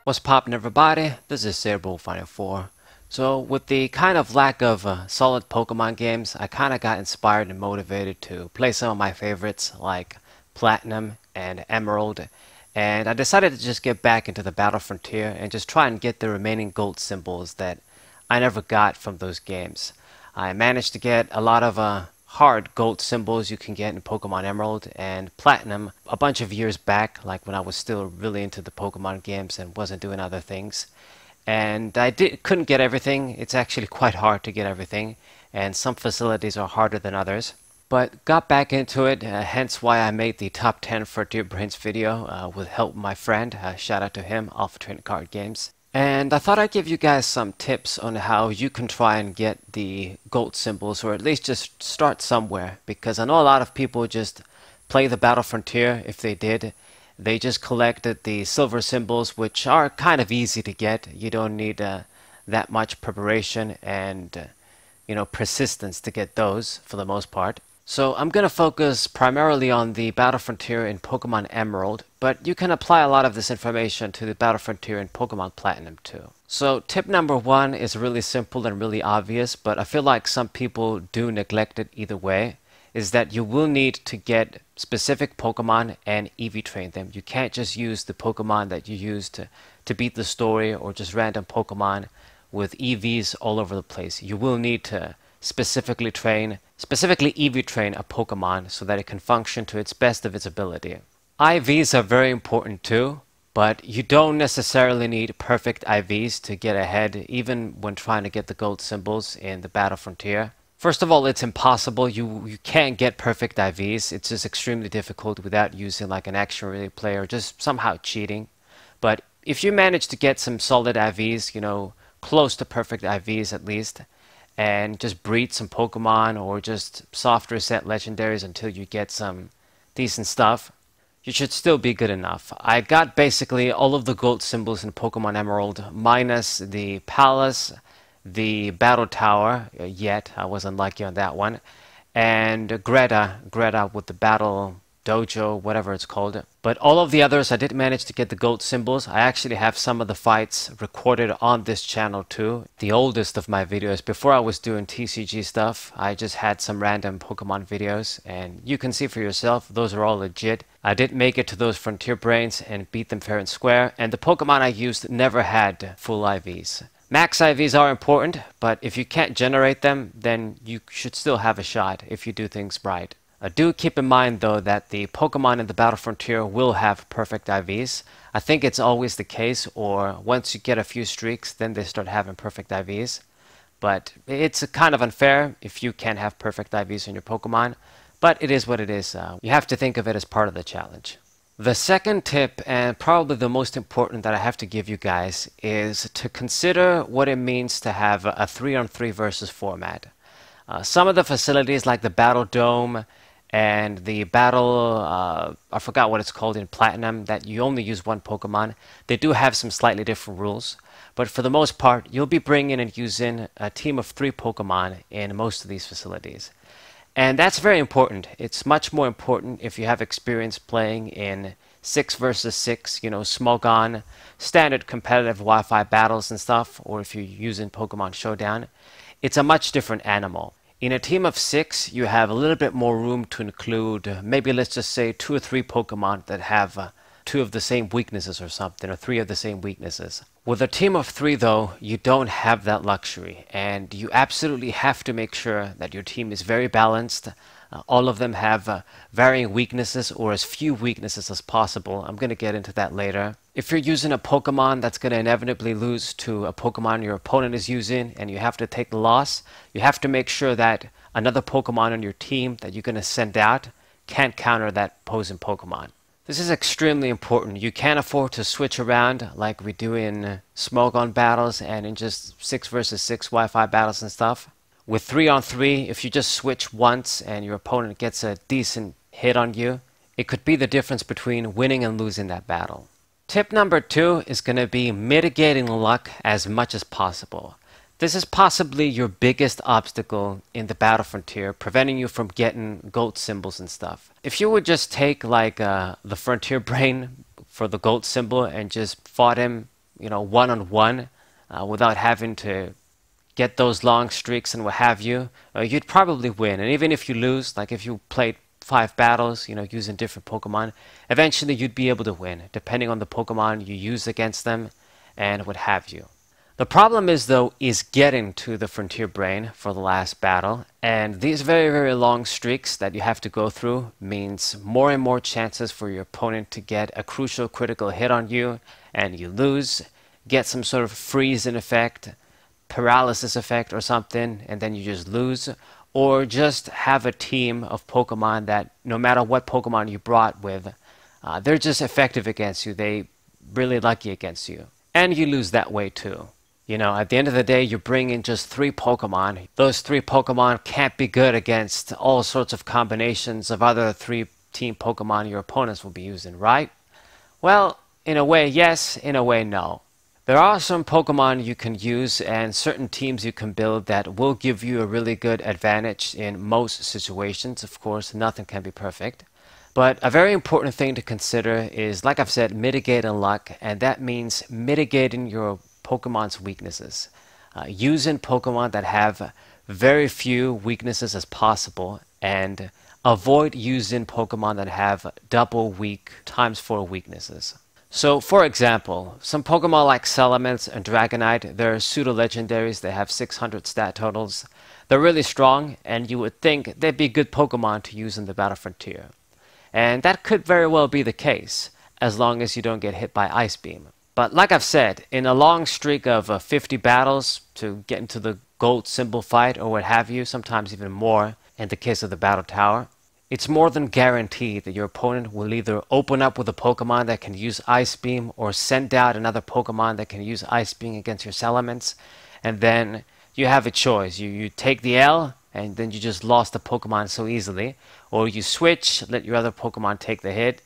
What's poppin', everybody? This is Cerebral594. So with the kind of lack of solid Pokemon games, I kind of got inspired and motivated to play some of my favorites like Platinum and Emerald, and I decided to just get back into the Battle Frontier and just try and get the remaining gold symbols that I never got from those games. I managed to get a lot of hard gold symbols you can get in Pokemon Emerald and Platinum a bunch of years back, like when I was still really into the Pokemon games and wasn't doing other things. And I couldn't get everything. It's actually quite hard to get everything, and some facilities are harder than others. But got back into it, hence why I made the top 10 Frontier Brains video with help of my friend. Shout out to him, Alpha Train Card Games. And I thought I'd give you guys some tips on how you can try and get the gold symbols, or at least just start somewhere, because I know a lot of people just play the Battle Frontier. If they did, they just collected the silver symbols, which are kind of easy to get. You don't need that much preparation and persistence to get those for the most part. So I'm going to focus primarily on the Battle Frontier in Pokemon Emerald, but you can apply a lot of this information to the Battle Frontier in Pokemon Platinum too. So tip number one is really simple and really obvious, but I feel like some people do neglect it either way, is that you will need to get specific Pokemon and EV train them. You can't just use the Pokemon that you use to beat the story, or just random Pokemon with EVs all over the place. You will need to specifically EV train a Pokemon so that it can function to its best of its ability. IVs are very important too, but you don't necessarily need perfect IVs to get ahead, even when trying to get the gold symbols in the Battle Frontier. First of all, it's impossible. You can't get perfect IVs. It's just extremely difficult without using like an action relay play or just somehow cheating. But if you manage to get some solid IVs, close to perfect IVs at least, and just breed some Pokemon or just soft reset legendaries until you get some decent stuff, you should still be good enough. I got basically all of the gold symbols in Pokemon Emerald minus the Palace, the Battle Tower, yet I was unlucky on that one, and Greta with the Battle Dojo, whatever it's called. But all of the others, I did manage to get the gold symbols. I actually have some of the fights recorded on this channel too. The oldest of my videos, before I was doing TCG stuff, I just had some random Pokemon videos, and you can see for yourself, those are all legit. I did make it to those Frontier Brains and beat them fair and square, and the Pokemon I used never had full IVs. Max IVs are important, but if you can't generate them, then you should still have a shot if you do things right. Do keep in mind though that the Pokemon in the Battle Frontier will have perfect IVs. I think it's always the case, or once you get a few streaks, then they start having perfect IVs. But it's kind of unfair if you can't have perfect IVs on your Pokemon, but it is what it is. You have to think of it as part of the challenge. The second tip, and probably the most important that I have to give you guys, is to consider what it means to have a 3-on-3 versus format. Some of the facilities like the Battle Dome and the battle, I forgot what it's called in Platinum, that you only use one Pokemon, they do have some slightly different rules. But for the most part, you'll be bringing and using a team of 3 Pokemon in most of these facilities. And that's very important. It's much more important if you have experience playing in 6 versus 6, Smogon, standard competitive Wi-Fi battles and stuff, or if you're using Pokemon Showdown. It's a much different animal. In a team of 6, you have a little bit more room to include, maybe let's just say 2 or 3 Pokemon that have 2 of the same weaknesses or something, or 3 of the same weaknesses. With a team of 3 though, you don't have that luxury, and you absolutely have to make sure that your team is very balanced. All of them have varying weaknesses, or as few weaknesses as possible. I'm going to get into that later. If you're using a Pokemon that's going to inevitably lose to a Pokemon your opponent is using, and you have to take the loss, you have to make sure that another Pokemon on your team that you're going to send out can't counter that opposing Pokemon. This is extremely important. You can't afford to switch around like we do in Smogon battles and in just 6 versus 6 Wi-Fi battles and stuff. With 3-on-3, if you just switch once and your opponent gets a decent hit on you, it could be the difference between winning and losing that battle. Tip number 2 is going to be mitigating luck as much as possible. This is possibly your biggest obstacle in the Battle Frontier, preventing you from getting gold symbols and stuff. If you would just take like the Frontier Brain for the gold symbol and just fought him one-on-one without having to get those long streaks and what have you, you'd probably win. And even if you lose, like if you played 5 battles, using different Pokemon, eventually you'd be able to win, depending on the Pokemon you use against them and what have you. The problem is, though, is getting to the Frontier Brain for the last battle, and these very, very long streaks that you have to go through means more and more chances for your opponent to get a crucial critical hit on you, and you lose, get some sort of freeze-in effect, paralysis effect or something, and then you just lose, or just have a team of Pokemon that no matter what Pokemon you brought with, they're just effective against you, they really lucky against you, and you lose that way too. At the end of the day, you bring in just 3 Pokemon. Those 3 Pokemon can't be good against all sorts of combinations of other 3 team Pokemon your opponents will be using, right? Well, in a way, yes. In a way, no. There are some Pokemon you can use and certain teams you can build that will give you a really good advantage in most situations. Of course, nothing can be perfect. But a very important thing to consider is, like I've said, mitigating luck, and that means mitigating your Pokemon's weaknesses. Using Pokemon that have very few weaknesses as possible, and avoid using Pokemon that have double weak times 4 weaknesses. So, for example, some Pokemon like Salamence and Dragonite, they're pseudo-legendaries, they have 600 stat totals. They're really strong, and you would think they'd be good Pokemon to use in the Battle Frontier. And that could very well be the case, as long as you don't get hit by Ice Beam. But like I've said, in a long streak of 50 battles to get into the gold symbol fight or what have you, sometimes even more in the case of the Battle Tower, it's more than guaranteed that your opponent will either open up with a Pokemon that can use Ice Beam or send out another Pokemon that can use Ice Beam against your Salamence, and then you have a choice. You take the L, and then you just lost the Pokemon so easily, or you switch, let your other Pokemon take the hit.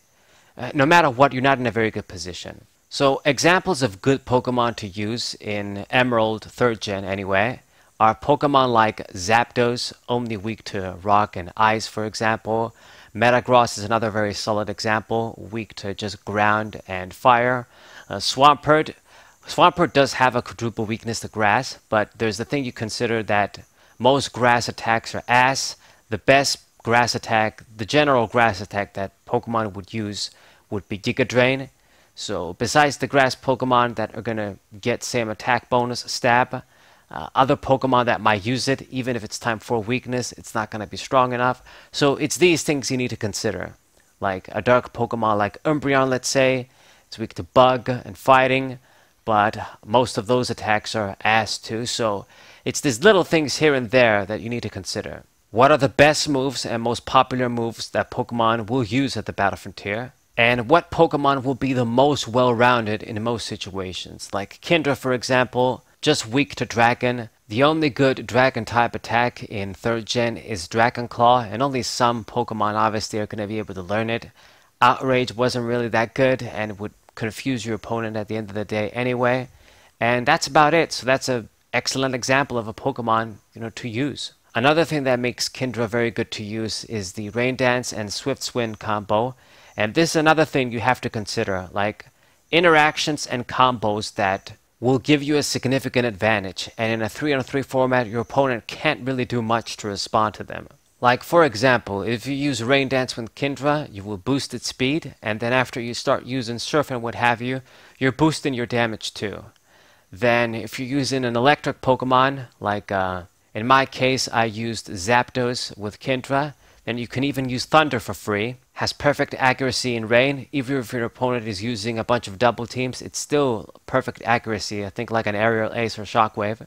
No matter what, you're not in a very good position. So examples of good Pokemon to use in Emerald 3rd Gen anyway are Pokemon like Zapdos, only weak to Rock and Ice, for example. Metagross is another very solid example, weak to just Ground and Fire. Swampert does have a quadruple weakness to Grass, but there's the thing you consider that most Grass attacks are ass. The best Grass attack, the general Grass attack that Pokemon would use would be Giga Drain. So besides the Grass Pokemon that are going to get same attack bonus, Stab, other Pokemon that might use it, even if it's time for weakness, it's not going to be strong enough. So it's these things you need to consider. Like a dark Pokemon like Umbreon, let's say, it's weak to Bug and Fighting, but most of those attacks are ass too. So it's these little things here and there that you need to consider. What are the best moves and most popular moves that Pokemon will use at the Battle Frontier? And what Pokemon will be the most well-rounded in most situations? Like Kindra, for example, just weak to Dragon. The only good Dragon-type attack in 3rd Gen is Dragon Claw, and only some Pokemon obviously are going to be able to learn it. Outrage wasn't really that good and would confuse your opponent at the end of the day anyway. And that's about it. So that's an excellent example of a Pokemon, to use. Another thing that makes Kindra very good to use is the Rain Dance and Swift Swim combo. And this is another thing you have to consider, like interactions and combos that will give you a significant advantage, and in a 3-on-3 format your opponent can't really do much to respond to them. Like for example, if you use Rain Dance with Kindra, you will boost its speed, and then after you start using Surf and what have you, you're boosting your damage too. Then if you're using an electric Pokemon, like in my case I used Zapdos with Kindra, then you can even use Thunder for free. Has perfect accuracy in Rain. Even if your opponent is using a bunch of double teams, it's still perfect accuracy. I think like an Aerial Ace or Shockwave.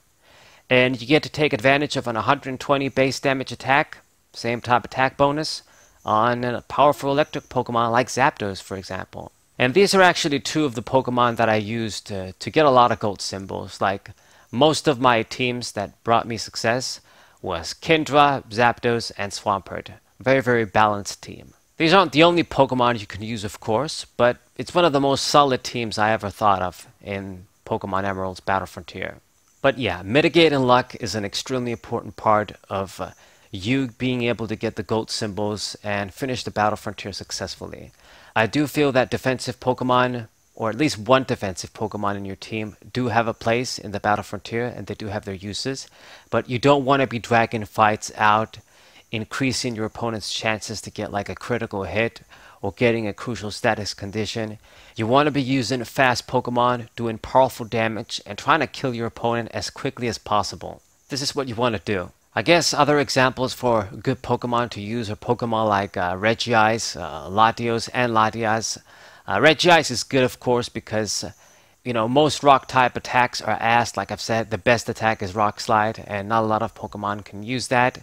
And you get to take advantage of an 120 base damage attack, same type attack bonus, on a powerful electric Pokemon like Zapdos, for example. And these are actually 2 of the Pokemon that I used to get a lot of gold symbols. Like most of my teams that brought me success was Kindra, Zapdos, and Swampert. Very, very balanced team. These aren't the only Pokemon you can use, of course, but it's one of the most solid teams I ever thought of in Pokemon Emerald's Battle Frontier. But yeah, mitigating luck is an extremely important part of you being able to get the gold symbols and finish the Battle Frontier successfully. I do feel that defensive Pokemon or at least one defensive Pokemon in your team do have a place in the Battle Frontier and they do have their uses, but you don't want to be dragging fights out, increasing your opponent's chances to get like a critical hit or getting a crucial status condition. You want to be using fast Pokemon, doing powerful damage, and trying to kill your opponent as quickly as possible. This is what you want to do. I guess other examples for good Pokemon to use are Pokemon like Regice, Latios, and Latias. Regice is good, of course, because most rock type attacks are ass. Like I've said, the best attack is Rock Slide, and not a lot of Pokemon can use that.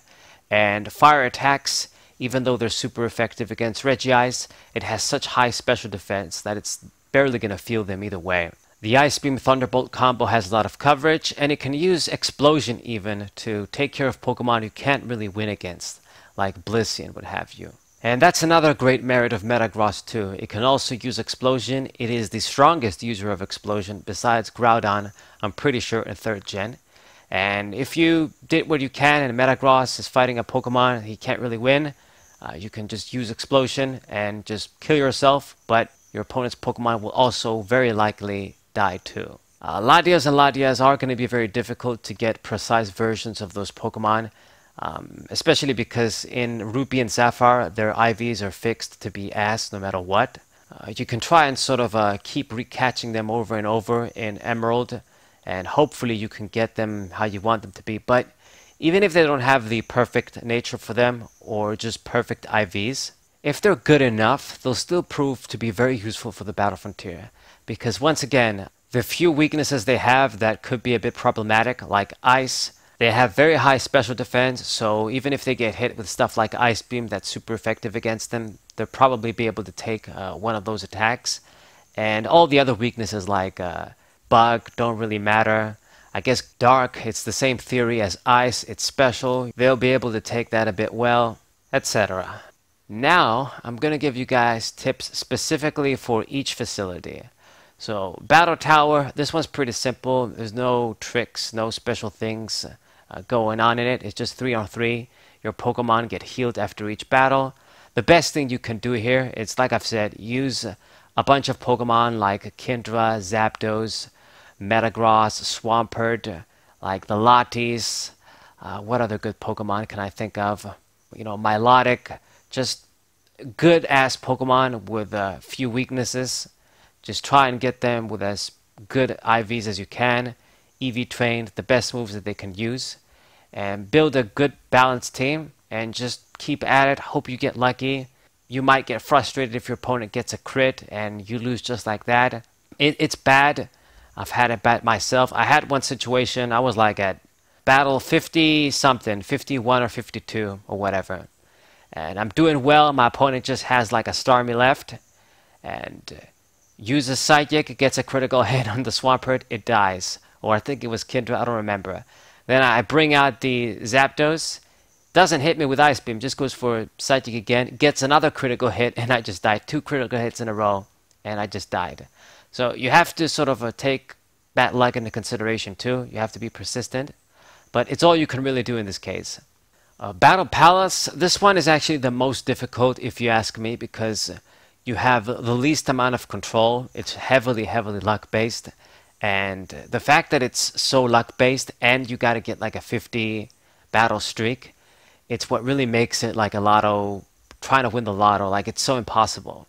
And fire attacks, even though they're super effective against Regice, it has such high special defense that it's barely going to feel them either way. The Ice Beam Thunderbolt combo has a lot of coverage, and it can use Explosion even to take care of Pokemon you can't really win against, like Blissey and what have you. And that's another great merit of Metagross too. It can also use Explosion. It is the strongest user of Explosion besides Groudon, I'm pretty sure, in 3rd gen. And if you did what you can and Metagross is fighting a Pokemon he can't really win, you can just use Explosion and just kill yourself, but your opponent's Pokemon will also very likely die too. Latias and Latias are going to be very difficult to get precise versions of those Pokemon, especially because in Ruby and Sapphire their IVs are fixed to be ass no matter what. You can try and sort of keep recatching them over and over in Emerald, and hopefully you can get them how you want them to be, but even if they don't have the perfect nature for them or just perfect IVs, if they're good enough, they'll still prove to be very useful for the Battle Frontier. Because once again, the few weaknesses they have that could be a bit problematic, like Ice, they have very high special defense, so even if they get hit with stuff like Ice Beam that's super effective against them, they'll probably be able to take one of those attacks. And all the other weaknesses like Bug don't really matter. I guess Dark, it's the same theory as Ice, it's special, they'll be able to take that a bit well, etc. Now, I'm going to give you guys tips specifically for each facility. So, Battle Tower, this one's pretty simple. There's no tricks, no special things going on in it. It's just 3-on-3. Your Pokemon get healed after each battle. The best thing you can do here is, like I've said, use a bunch of Pokemon like Kindra, Zapdos, Metagross, Swampert, like the Latis. What other good Pokemon can I think of? Milotic. Just good-ass Pokemon with a few weaknesses. Just try and get them with as good IVs as you can. EV trained, the best moves that they can use. And build a good balanced team and just keep at it. Hope you get lucky. You might get frustrated if your opponent gets a crit and you lose just like that. It's bad. I've had it bad myself. I had one situation, I was like at battle 50 something, 51 or 52 or whatever. And I'm doing well, my opponent just has like a Starmie left. And uses Psychic, gets a critical hit on the Swampert, it dies. Or I think it was Kindra, I don't remember. Then I bring out the Zapdos, doesn't hit me with Ice Beam, just goes for Psychic again, gets another critical hit, and I just died. 2 critical hits in a row, and I just died. So you have to sort of take bad luck into consideration too. You have to be persistent. But it's all you can really do in this case. Battle Palace, this one is actually the most difficult if you ask me, because you have the least amount of control. It's heavily luck based, and the fact that it's so luck based and you got to get like a 50 battle streak, it's what really makes it like a lotto, trying to win the lotto. Like, it's so impossible.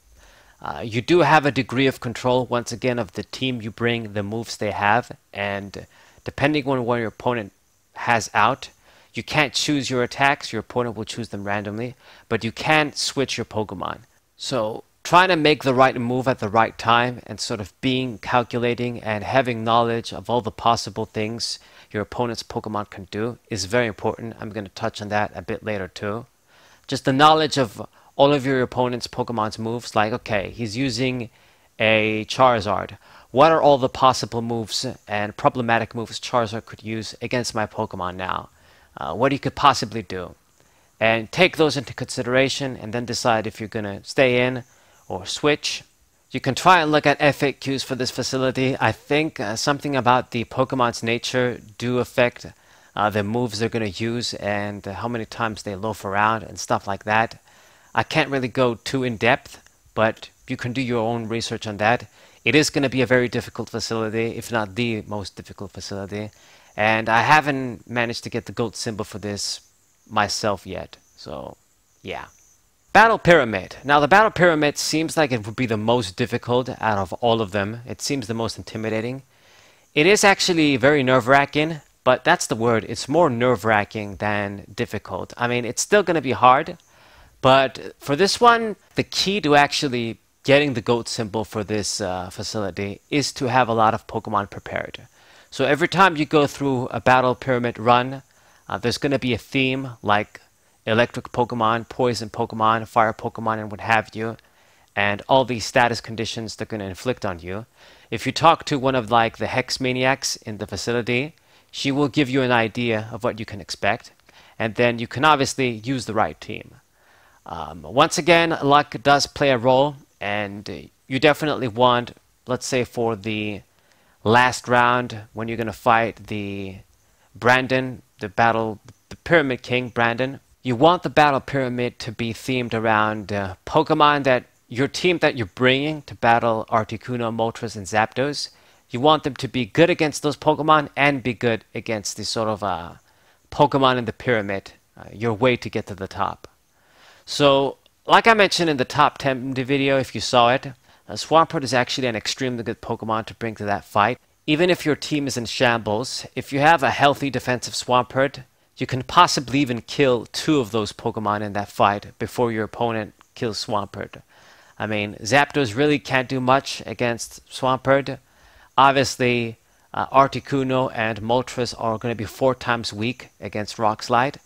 You do have a degree of control once again of the team you bring, the moves they have, and depending on what your opponent has out, you can't choose your attacks. Your opponent will choose them randomly, but you can switch your Pokemon. So trying to make the right move at the right time and sort of being calculating and having knowledge of all the possible things your opponent's Pokemon can do is very important. I'm going to touch on that a bit later too. Just the knowledge of all of your opponent's Pokemon's moves, like, okay, he's using a Charizard. What are all the possible moves and problematic moves Charizard could use against my Pokemon now? What he could possibly do. And take those into consideration and then decide if you're going to stay in or switch. You can try and look at FAQs for this facility. I think something about the Pokemon's nature do affect the moves they're going to use and how many times they loaf around and stuff like that. I can't really go too in depth, but you can do your own research on that. It is going to be a very difficult facility, if not the most difficult facility. And I haven't managed to get the goat symbol for this myself yet. So, yeah. Battle Pyramid. Now, the Battle Pyramid seems like it would be the most difficult out of all of them. It seems the most intimidating. It is actually very nerve-wracking, but that's the word. It's more nerve-wracking than difficult. I mean, it's still going to be hard, but for this one, the key to actually getting the goat symbol for this facility is to have a lot of Pokemon prepared. So every time you go through a Battle Pyramid run, there's going to be a theme like electric Pokemon, poison Pokemon, fire Pokemon, and what have you, and all these status conditions they're going to inflict on you. If you talk to one of like the Hex Maniacs in the facility, she will give you an idea of what you can expect, and then you can obviously use the right team. Once again, luck does play a role, and you definitely want, let's say for the last round, when you're going to fight the Brandon, the Pyramid King Brandon, you want the Battle Pyramid to be themed around Pokemon that your team that you're bringing to battle Articuno, Moltres, and Zapdos. You want them to be good against those Pokemon and be good against the sort of Pokemon in the pyramid, your way to get to the top. So, like I mentioned in the top 10 video, if you saw it, Swampert is actually an extremely good Pokemon to bring to that fight. Even if your team is in shambles, if you have a healthy defensive Swampert, you can possibly even kill 2 of those Pokemon in that fight before your opponent kills Swampert. I mean, Zapdos really can't do much against Swampert. Obviously, Articuno and Moltres are going to be 4 times weak against Rock Slide.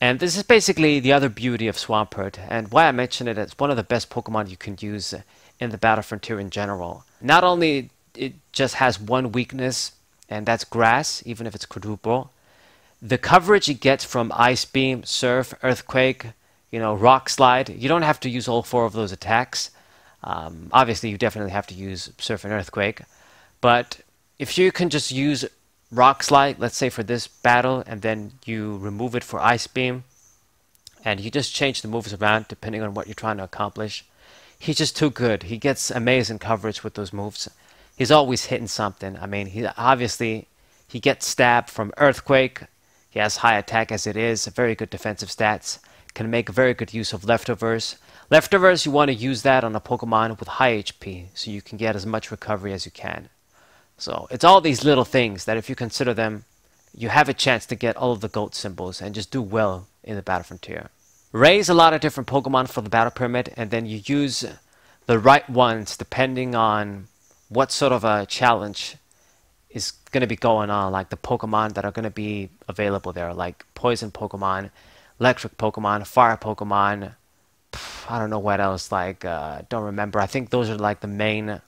And this is basically the other beauty of Swampert, and why I mention it, it's one of the best Pokemon you can use in the Battle Frontier in general. Not only it just has one weakness, and that's Grass, even if it's quadruple. The coverage it gets from Ice Beam, Surf, Earthquake, Rock Slide, you don't have to use all 4 of those attacks. Obviously, you definitely have to use Surf and Earthquake. But if you can just use Rock Slide, let's say for this battle, and then you remove it for Ice Beam, and you just change the moves around depending on what you're trying to accomplish, he's just too good. He gets amazing coverage with those moves. He's always hitting something. I mean, he gets stabbed from Earthquake. He has high attack as it is, very good defensive stats, can make very good use of leftovers. Leftovers, you want to use that on a Pokemon with high HP, so you can get as much recovery as you can. So it's all these little things that if you consider them, you have a chance to get all of the GOAT symbols and just do well in the Battle Frontier. Raise a lot of different Pokemon for the Battle Pyramid, and then you use the right ones depending on what sort of a challenge is going to be going on, like the Pokemon that are going to be available there, like Poison Pokemon, Electric Pokemon, Fire Pokemon, I don't know what else, don't remember. I think those are like the main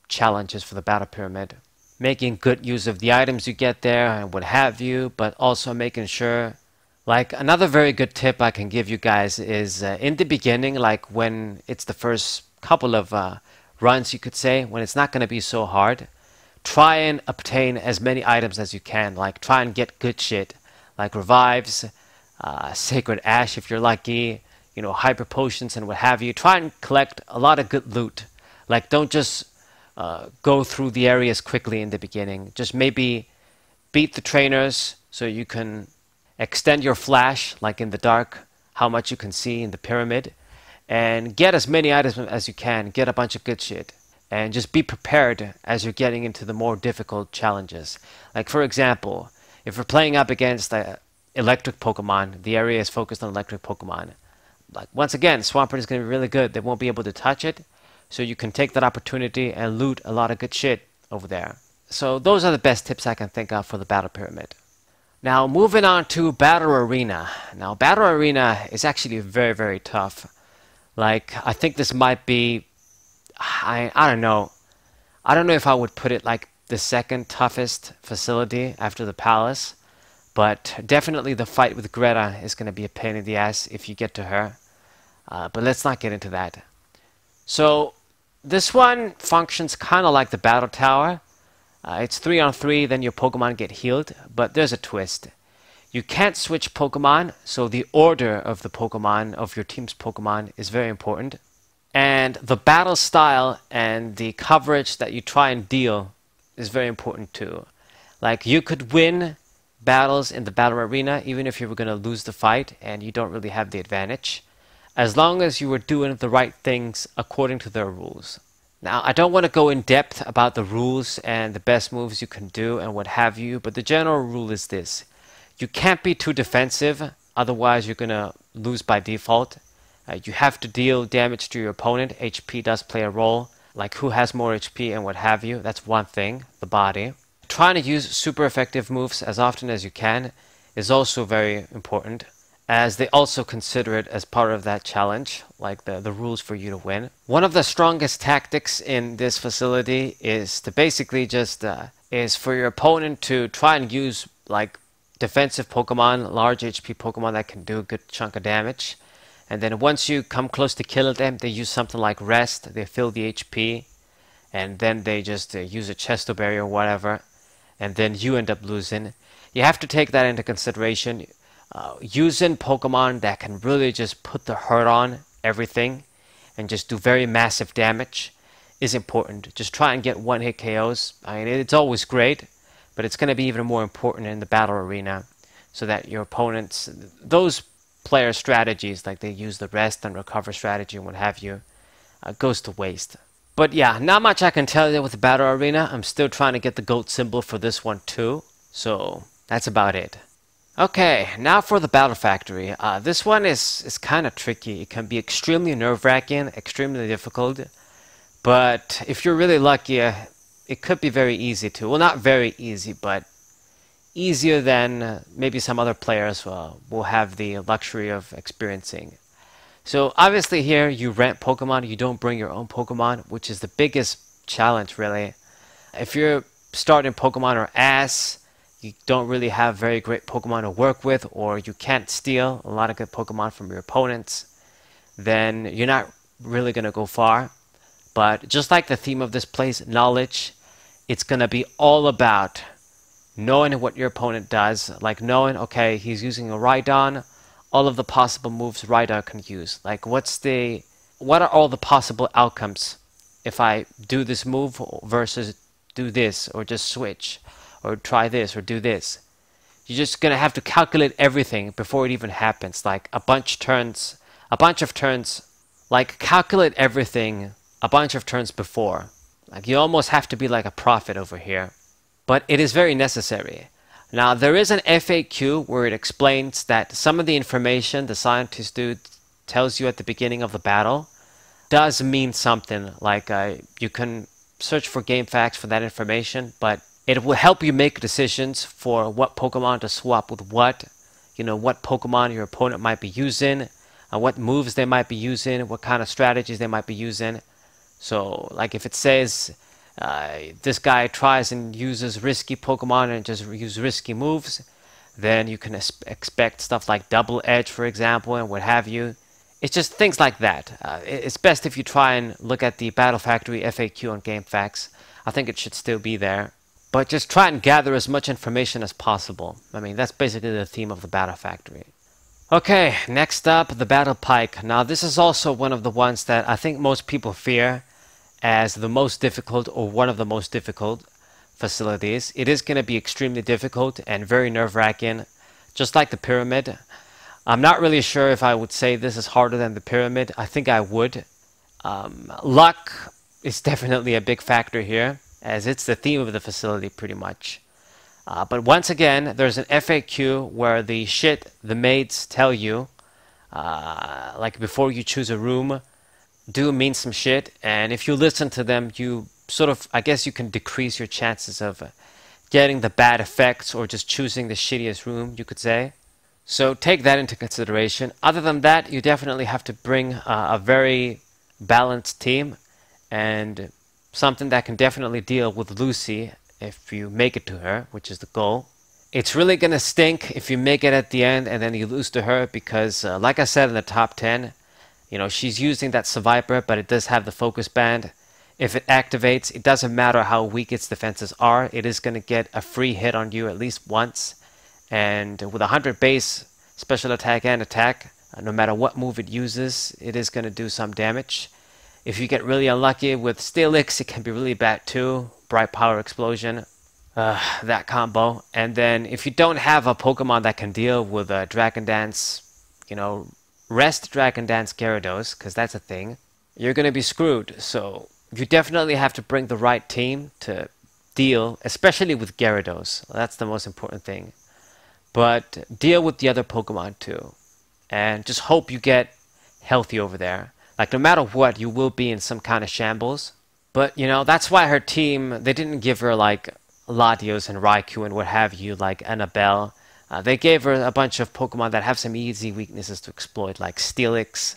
challenges for the Battle Pyramid. Making good use of the items you get there and what have you, but also making sure, like another very good tip I can give you guys is in the beginning, like when it's the first couple of runs, you could say, when it's not going to be so hard, try and obtain as many items as you can. Like try and get good shit, like revives, Sacred Ash if you're lucky, hyper potions and what have you. Try and collect a lot of good loot. Like don't just go through the areas quickly in the beginning. Just maybe beat the trainers so you can extend your flash, like in the dark, how much you can see in the pyramid, and get as many items as you can. Get a bunch of good shit. And just be prepared as you're getting into the more difficult challenges. Like for example, if we're playing up against electric Pokemon, the area is focused on electric Pokemon. Like once again, Swampert is going to be really good. They won't be able to touch it. So you can take that opportunity and loot a lot of good shit over there. So those are the best tips I can think of for the Battle Pyramid. Now moving on to Battle Arena. Now Battle Arena is actually very, very tough. Like I think this might be, I don't know. I don't know if I would put it like the second toughest facility after the Palace. But definitely the fight with Greta is going to be a pain in the ass if you get to her. But let's not get into that. So this one functions kind of like the Battle Tower. It's 3-on-3, then your Pokemon get healed, but there's a twist. You can't switch Pokemon, so the order of the Pokemon, of your team's Pokemon, is very important. And the battle style and the coverage that you try and deal is very important too. Like you could win battles in the battle arena even if you were going to lose the fight and you don't really have the advantage, as long as you were doing the right things according to their rules. Now, I don't want to go in depth about the rules and the best moves you can do and what have you, but the general rule is this. You can't be too defensive, otherwise you're going to lose by default. You have to deal damage to your opponent. HP does play a role, like who has more HP and what have you. That's one thing, the body. Trying to use super effective moves as often as you can is also very important, as they also consider it as part of that challenge, like the rules for you to win. One of the strongest tactics in this facility is to basically just is for your opponent to try and use like defensive Pokemon, large HP Pokemon that can do a good chunk of damage. And then once you come close to killing them, they use something like rest, they fill the HP, and then they just use a Chesto Berry or whatever, and then you end up losing. You have to take that into consideration. Using Pokemon that can really just put the hurt on everything and just do very massive damage is important. Just try and get one-hit KOs. I mean, it's always great, but it's going to be even more important in the battle arena, so that your opponents, those player strategies, like they use the rest and recover strategy and what have you, goes to waste. But yeah, not much I can tell you with the battle arena. I'm still trying to get the GOAT symbol for this one too, so that's about it. Okay, now for the Battle Factory. This one is kind of tricky. It can be extremely nerve-wracking, extremely difficult, but if you're really lucky, it could be very easy too. Well, not very easy, but easier than maybe some other players will have the luxury of experiencing. So obviously here you rent Pokemon, you don't bring your own Pokemon, which is the biggest challenge really. If you're starting Pokemon or ass, you don't really have very great Pokemon to work with, or you can't steal a lot of good Pokemon from your opponents, then you're not really going to go far. But just like the theme of this place, knowledge, it's going to be all about knowing what your opponent does, like knowing, okay, he's using a Rhydon, all of the possible moves Rhydon can use. Like what are all the possible outcomes if I do this move versus do this, or just switch, or try this, or do this. You're just gonna have to calculate everything before it even happens, like a bunch of turns, like calculate everything a bunch of turns before. Like you almost have to be like a prophet over here. But it is very necessary. Now, there is an FAQ where it explains that some of the information the scientist dude tells you at the beginning of the battle does mean something. Like you can search for game facts for that information, but it will help you make decisions for what Pokemon to swap with what. You know, what Pokemon your opponent might be using, what moves they might be using, what kind of strategies they might be using. So, like if it says this guy tries and uses risky Pokemon and just use risky moves, then you can expect stuff like Double Edge, for example, and what have you. It's just things like that. It's best if you try and look at the Battle Factory FAQ on GameFAQs. I think it should still be there. But just try and gather as much information as possible. I mean, that's basically the theme of the Battle Factory. Okay, next up, the Battle Pike. Now, this is also one of the ones that I think most people fear as the most difficult, or one of the most difficult facilities. It is going to be extremely difficult and very nerve-wracking, just like the Pyramid. I'm not really sure if I would say this is harder than the Pyramid. I think I would. Luck is definitely a big factor here, as it's the theme of the facility pretty much. But once again, there's an FAQ where the shit the maids tell you, like before you choose a room, do mean some shit, and if you listen to them, you sort of, I guess you can decrease your chances of getting the bad effects or just choosing the shittiest room, you could say. So take that into consideration. Other than that, you definitely have to bring a very balanced team and something that can definitely deal with Lucy if you make it to her, which is the goal. It's really gonna stink if you make it at the end and then you lose to her, because like I said in the top 10, you know, she's using that Seviper, but it does have the focus band. If it activates, it doesn't matter how weak its defenses are, it is going to get a free hit on you at least once. And with 100 base, special attack and attack, no matter what move it uses, it is going to do some damage. If you get really unlucky with Steelix, it can be really bad too. Bright Power Explosion, that combo. And then if you don't have a Pokemon that can deal with a Dragon Dance, you know, rest Dragon Dance Gyarados, because that's a thing, you're going to be screwed. So you definitely have to bring the right team to deal, especially with Gyarados. That's the most important thing. But deal with the other Pokemon too. And just hope you get healthy over there. Like, no matter what, you will be in some kind of shambles. But, you know, that's why her team, they didn't give her, like, Latios and Raikou and what have you, like Annabelle. They gave her a bunch of Pokemon that have some easy weaknesses to exploit, like Steelix.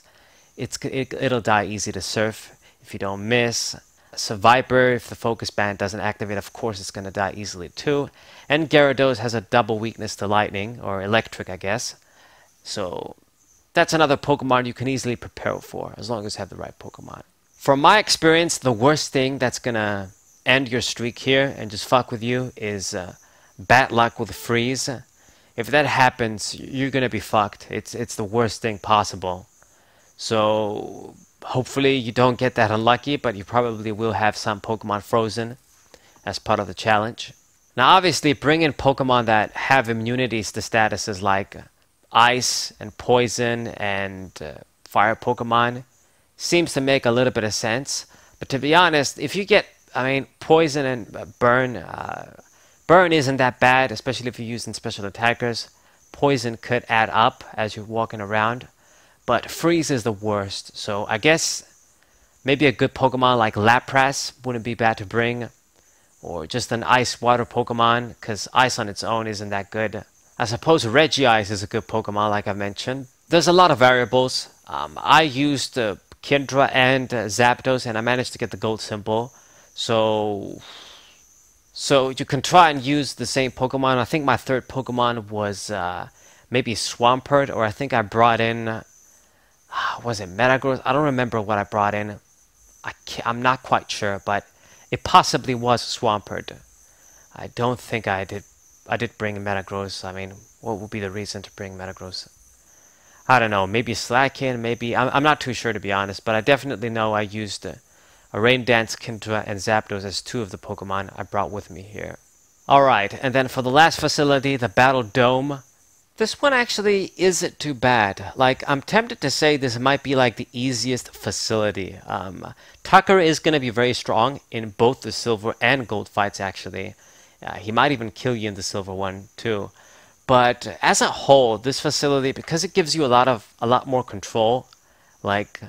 It'll die easy to surf if you don't miss. So Viper, if the Focus Band doesn't activate, of course it's going to die easily too. And Gyarados has a double weakness to Lightning, or Electric, I guess. So that's another Pokemon you can easily prepare for, as long as you have the right Pokemon. From my experience, the worst thing that's going to end your streak here and just fuck with you is bad luck with Freeze. If that happens, you're going to be fucked. It's the worst thing possible. So hopefully you don't get that unlucky, but you probably will have some Pokemon frozen as part of the challenge. Now obviously bring in Pokemon that have immunities to statuses like Ice and Poison and Fire Pokemon. Seems to make a little bit of sense. But to be honest, if you get, Poison and Burn, Burn isn't that bad, especially if you're using special attackers. Poison could add up as you're walking around. But Freeze is the worst, so I guess maybe a good Pokemon like Lapras wouldn't be bad to bring. Or just an Ice Water Pokemon, because Ice on its own isn't that good. I suppose Regice is a good Pokemon, like I mentioned. There's a lot of variables. I used Kindra and Zapdos, and I managed to get the gold symbol. So you can try and use the same Pokemon. I think my third Pokemon was maybe Swampert, or I think I brought in... was it Metagross? I don't remember what I brought in. I'm not quite sure, but it possibly was Swampert. I don't think I did bring Metagross. What would be the reason to bring Metagross? I don't know. Maybe Slakin, maybe... I'm not too sure, to be honest, but I definitely know I used a Rain Dance, Kindra, and Zapdos as two of the Pokemon I brought with me here. Alright, and then for the last facility, the Battle Dome. This one actually isn't too bad. Like, I'm tempted to say this might be like the easiest facility. Tucker is going to be very strong in both the silver and gold fights, actually. He might even kill you in the silver one, too. But as a whole, this facility, because it gives you a lot more control, like,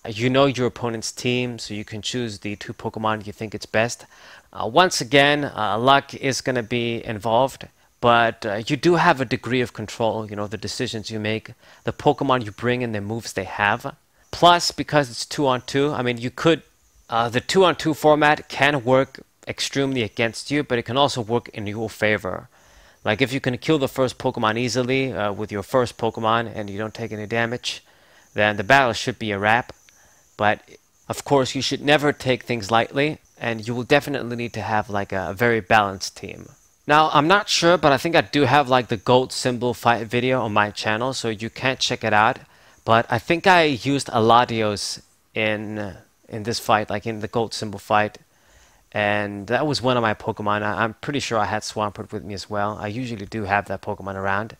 you know your opponent's team, so you can choose the two Pokemon you think it's best. Once again, luck is going to be involved. But you do have a degree of control, you know, the decisions you make, the Pokemon you bring and the moves they have. Plus, because it's 2-on-2, you could... the 2-on-2 format can work extremely against you, but it can also work in your favor. Like, if you can kill the first Pokemon easily with your first Pokemon and you don't take any damage, then the battle should be a wrap. But, of course, you should never take things lightly, and you will definitely need to have, like, a very balanced team. Now, I'm not sure, but I think I do have like the gold symbol fight video on my channel, so you can check it out. But I think I used a Latios in this fight, like in the gold symbol fight. And that was one of my Pokemon. I'm pretty sure I had Swampert with me as well. I usually do have that Pokemon around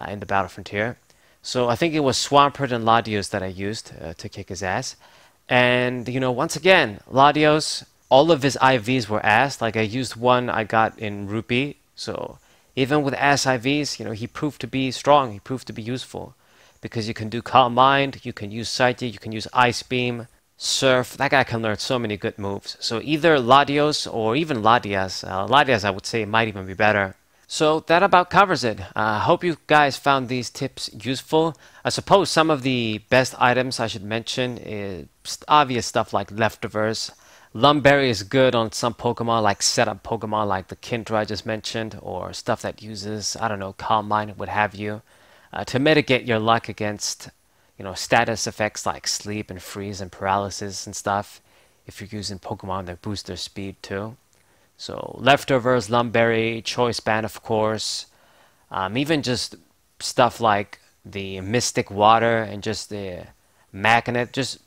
in the Battle Frontier. So I think it was Swampert and Latios that I used to kick his ass. And, you know, once again, Latios... all of his IVs were ass. Like, I used one I got in Rupee. So even with ass IVs, you know, he proved to be strong. He proved to be useful. Because you can do Calm Mind, you can use Psyche, you can use Ice Beam, Surf. That guy can learn so many good moves. So either Latios or even Latias. Latias, I would say, might even be better. So that about covers it. I hope you guys found these tips useful. I suppose some of the best items I should mention is obvious stuff like Leftovers. Lumberry is good on some Pokemon, like setup Pokemon like the Kindra I just mentioned, or stuff that uses, I don't know, Calm Mind, what have you, to mitigate your luck against, you know, status effects like Sleep and Freeze and Paralysis and stuff, if you're using Pokemon that boost their speed too. So Leftovers, Lumberry, Choice Band, of course, even just stuff like the Mystic Water and just the Magnet, just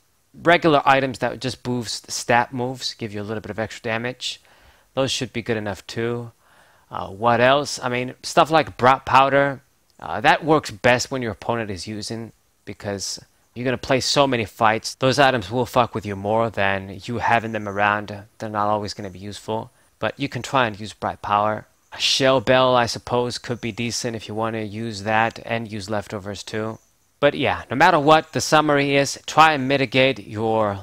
regular items that just boost stat moves, give you a little bit of extra damage. Those should be good enough too. What else? I mean, stuff like Brat Powder, that works best when your opponent is using, because you're going to play so many fights. Those items will fuck with you more than you having them around. They're not always going to be useful, but you can try and use Bright Power. A Shell Bell, I suppose, could be decent if you want to use that and use leftovers too. But yeah, no matter what, the summary is try and mitigate your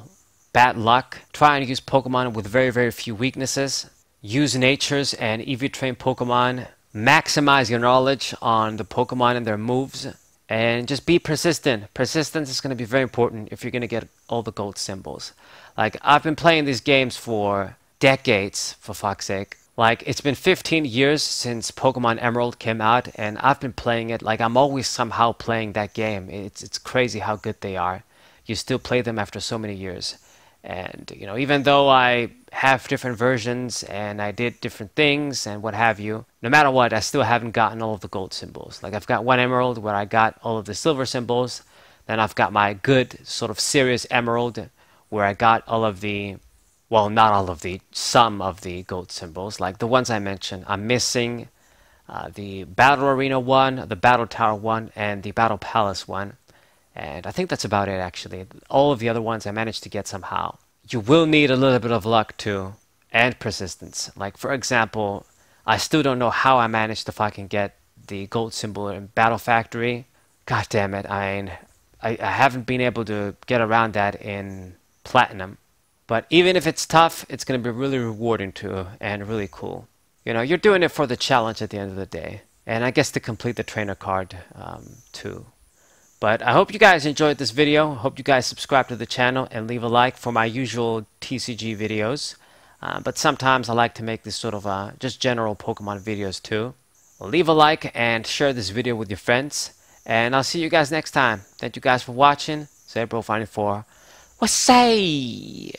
bad luck. Try and use Pokemon with very, very few weaknesses. Use natures and EV train Pokemon. Maximize your knowledge on the Pokemon and their moves. And just be persistent. Persistence is going to be very important if you're going to get all the gold symbols. Like, I've been playing these games for decades, for fuck's sake. Like, it's been 15 years since Pokemon Emerald came out, and I've been playing it. Like, I'm always somehow playing that game. It's crazy how good they are. You still play them after so many years. And, you know, even though I have different versions and I did different things and what have you, no matter what, I still haven't gotten all of the gold symbols. Like, I've got one Emerald where I got all of the silver symbols. Then I've got my good, sort of serious Emerald where I got all of the, well, not all of the, some of the gold symbols. Like the ones I mentioned, I'm missing the Battle Arena one, the Battle Tower one, and the Battle Palace one. And I think that's about it, actually. All of the other ones I managed to get somehow. You will need a little bit of luck too, and persistence. Like, for example, I still don't know how I managed to fucking get the gold symbol in Battle Factory. God damn it, I haven't been able to get around that in Platinum. But even if it's tough, it's going to be really rewarding too, and really cool. You know, you're doing it for the challenge at the end of the day. And I guess to complete the trainer card too. But I hope you guys enjoyed this video. Hope you guys subscribe to the channel and leave a like for my usual TCG videos. But sometimes I like to make this sort of just general Pokemon videos too. Well, leave a like and share this video with your friends. And I'll see you guys next time. Thank you guys for watching. Cerebro Finding 4. What's say?